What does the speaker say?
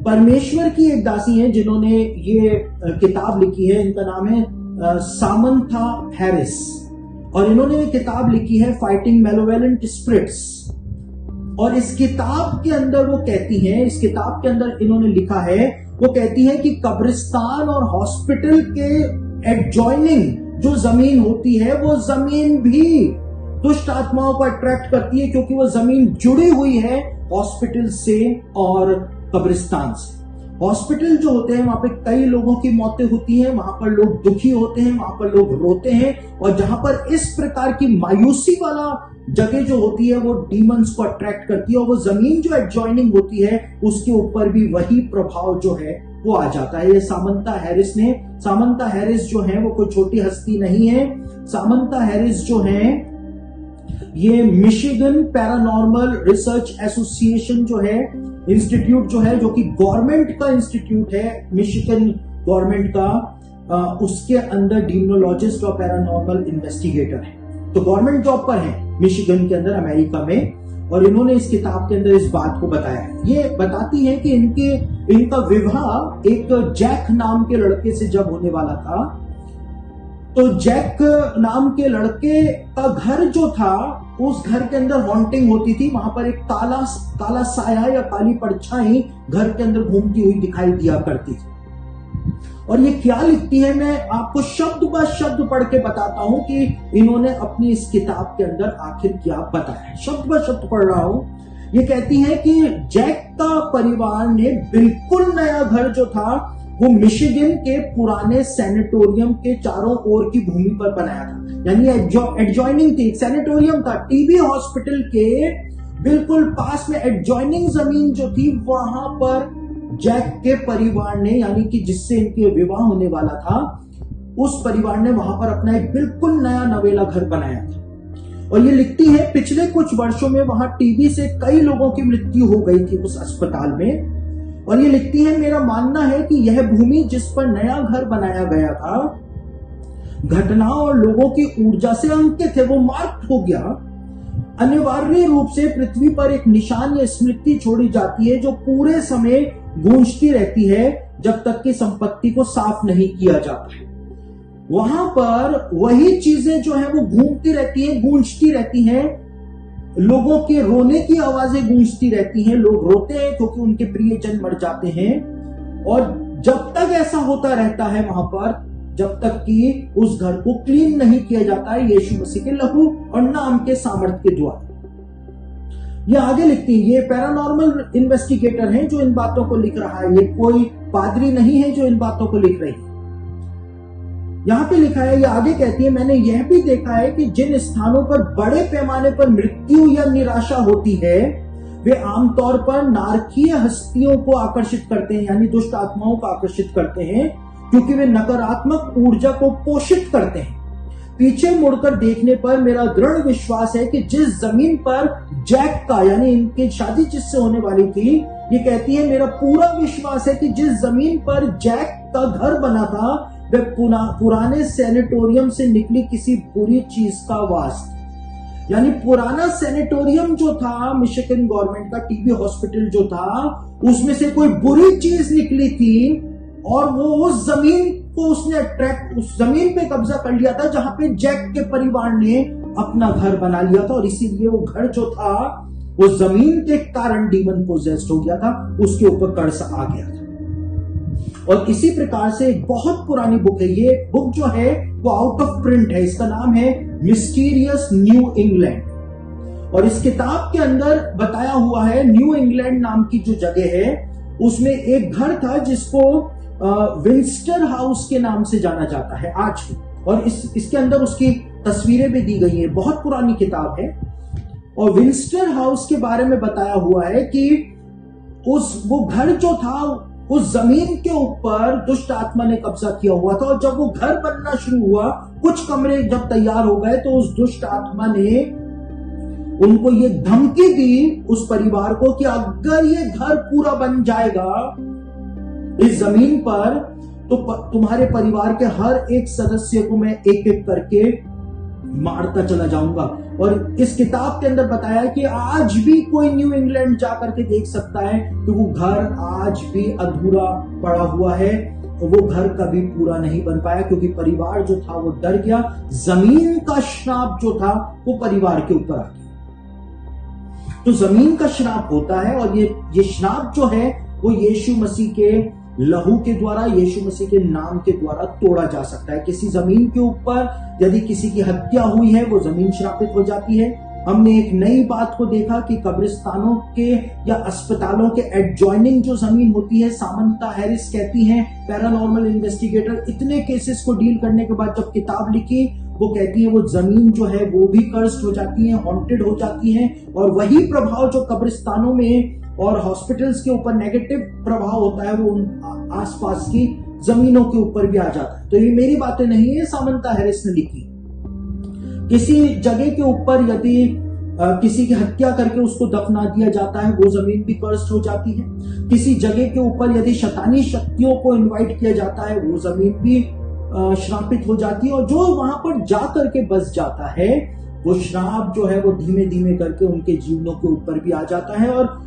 परमेश्वर की एक दासी हैं जिन्होंने ये किताब लिखी है। इनका नाम है सामंथा हैरिस और इन्होंने किताब लिखी है फाइटिंग मैलेवोलेंट स्पिरिट्स। और इस किताब के अंदर वो कहती हैं, इस किताब के अंदर इन्होंने लिखा है, वो कहती है कि कब्रिस्तान और हॉस्पिटल के एडजॉइनिंग जो जमीन होती है वो जमीन भी दुष्ट आत्माओं को अट्रैक्ट करती है, क्योंकि वो जमीन जुड़ी हुई है हॉस्पिटल से और कब्रिस्तान से। हॉस्पिटल जो होते हैं वहां पे कई लोगों की मौतें होती हैं, वहां पर लोग दुखी होते हैं, वहां पर लोग रोते हैं, और जहां पर इस प्रकार की मायूसी वाला जगह जो होती है वो डीमंस को अट्रैक्ट करती है, और वो जमीन जो एडजॉइनिंग होती है उसके ऊपर भी वही प्रभाव जो है वो आ जाता है। ये सामंथा हैरिस जो है वो कोई छोटी हस्ती नहीं है। सामंथा हैरिस जो है ये मिशिगन पैरानॉर्मल रिसर्च एसोसिएशन जो है इंस्टीट्यूट जो है, जो कि गवर्नमेंट का इंस्टीट्यूट है, मिशिगन गवर्नमेंट का, उसके अंदर डीमोनोलॉजिस्ट और पैरानॉर्मल इन्वेस्टिगेटर है। तो गवर्नमेंट जॉब पर है मिशिगन के अंदर अमेरिका में, और इन्होंने इस किताब के अंदर इस बात को बताया है। ये बताती है कि इनका विवाह एक जैक नाम के लड़के से जब होने वाला था, तो जैक नाम के लड़के का घर जो था उस घर के अंदर हॉन्टिंग होती थी। वहां पर एक काला साया या काली परछाई घर के अंदर घूमती हुई दिखाई दिया करती थी। और ये क्या लिखती है, मैं आपको शब्द ब शब्द पढ़ के बताता हूं कि इन्होंने अपनी इस किताब के अंदर आखिर क्या बताया है। शब्द ब शब्द पढ़ रहा हूं। ये कहती है कि जैक का परिवार ने बिल्कुल नया घर जो था वो मिशिगन के पुराने सैनिटोरियम के चारों ओर की भूमि पर बनाया था। यानी एडजॉइनिंग थी, एक सैनिटोरियम था, टीबी हॉस्पिटल के बिल्कुल पास में एडजॉइनिंग जमीन जो थी वहां पर जैक के परिवार ने, यानी कि जिससे इनके विवाह होने वाला था, उस परिवार ने वहां पर अपना एक बिल्कुल नया नवेला घर बनाया था। और ये लिखती है पिछले कुछ वर्षों में वहां टीबी से कई लोगों की मृत्यु हो गई थी उस अस्पताल में। और ये लिखती है मेरा मानना है कि यह भूमि जिस पर नया घर बनाया गया था घटनाओं और लोगों की ऊर्जा से अंकित है, वो मार्क हो गया। अनिवार्य रूप से पृथ्वी पर एक निशान या स्मृति छोड़ी जाती है जो पूरे समय गूंजती रहती है जब तक कि संपत्ति को साफ नहीं किया जाता है। वहां पर वही चीजें जो है वो घूमती रहती है, गूंजती रहती हैं, लोगों के रोने की आवाजें गूंजती रहती हैं, लोग रोते हैं क्योंकि उनके प्रियजन मर जाते हैं। और जब तक ऐसा होता रहता है वहां पर, जब तक कि उस घर को क्लीन नहीं किया जाता है यीशु मसीह के लहू और नाम के सामर्थ्य के द्वारा। ये आगे लिखती है, ये पैरानॉर्मल इन्वेस्टिगेटर हैं जो इन बातों को लिख रहा है, ये कोई पादरी नहीं है जो इन बातों को लिख रही है। यहां पे लिखा है, ये आगे कहती है, मैंने यह भी देखा है कि जिन स्थानों पर बड़े पैमाने पर मृत्यु या निराशा होती है वे आमतौर पर नारकीय हस्तियों को आकर्षित करते हैं, यानी दुष्ट आत्माओं को आकर्षित करते हैं, क्योंकि वे नकारात्मक ऊर्जा को पोषित करते हैं। पीछे मुड़कर देखने पर मेरा दृढ़ विश्वास है कि जिस जमीन पर जैक का, यानी इनकी शादी जिससे होने वाली थी, ये कहती है मेरा पूरा विश्वास है कि जिस जमीन पर जैक का घर बना था वे पुराने सैनिटोरियम से निकली किसी बुरी चीज का वास। यानी पुराना सैनिटोरियम जो था मिशिगन गवर्नमेंट का, टीबी हॉस्पिटल जो था, उसमें से कोई बुरी चीज निकली थी और वो उस जमीन को उसने उस जमीन पे कब्जा कर लिया था जहां पे जैक के परिवार ने अपना घर बना लिया था। और इसीलिए वो घर जो था वो जमीन के कारण डीमन पोजेस्ड हो गया था, उसके ऊपर कर्ज आ गया था। और इसी प्रकार से एक बहुत पुरानी बुक है, ये बुक जो है वो आउट ऑफ प्रिंट है, इसका नाम है मिस्टीरियस न्यू इंग्लैंड। और इस किताब के अंदर बताया हुआ है न्यू इंग्लैंड नाम की जो जगह है उसमें एक घर था जिसको विंस्टर हाउस के नाम से जाना जाता है आज भी। और इसके अंदर उसकी तस्वीरें भी दी गई हैं, बहुत पुरानी किताब है। और विंस्टर हाउस के बारे में बताया हुआ है कि वो घर जो था उस जमीन के ऊपर दुष्ट आत्मा ने कब्जा किया हुआ था। और जब वो घर बनना शुरू हुआ, कुछ कमरे जब तैयार हो गए, तो उस दुष्ट आत्मा ने उनको ये धमकी दी उस परिवार को कि अगर ये घर पूरा बन जाएगा इस जमीन पर तो तुम्हारे परिवार के हर एक सदस्य को मैं एक एक करके मारता चला जाऊंगा। और इस किताब के अंदर बताया है कि आज भी कोई न्यू इंग्लैंड जाकर के देख सकता है कि वो घर आज भी अधूरा पड़ा हुआ है, और वो घर कभी पूरा नहीं बन पाया क्योंकि परिवार जो था वो डर गया। जमीन का श्राप जो था वो परिवार के ऊपर आ गया। तो जमीन का श्राप होता है, और ये श्राप जो है वो यीशु मसीह के लहू के द्वारा, यीशु मसीह के नाम के द्वारा तोड़ा जा सकता है। किसी जमीन के ऊपर यदि किसी की हत्या हुई है, वो जमीन श्रापित हो जाती है। हमने एक नई बात को देखा कि कब्रिस्तानों के या अस्पतालों के एडजॉइनिंग जो जमीन होती है, सामंथा हैरिस कहती हैं, पैरानॉर्मल इन्वेस्टिगेटर, इतने केसेस को डील करने के बाद जब किताब लिखी, वो कहती है वो जमीन जो है वो भी कर्स्ड हो जाती है, हॉन्टेड हो जाती है, और वही प्रभाव जो कब्रिस्तानों में और हॉस्पिटल्स के ऊपर नेगेटिव प्रभाव होता है वो आसपास की जमीनों के ऊपर भी आ जाता है। तो ये मेरी बातें नहीं है, सामंथा हैरिस ने लिखी। किसी जगह के ऊपर यदि किसी की हत्या करके उसको दफना दिया जाता है, वो जमीन भी कर्स्ड हो जाती है। किसी जगह के ऊपर यदि शैतानी शक्तियों को इनवाइट किया जाता है, वो जमीन भी श्रापित हो जाती है। और जो वहां पर जा करके बस जाता है, वो श्राप जो है वो धीमे धीमे करके उनके जीवनों के ऊपर भी आ जाता है। और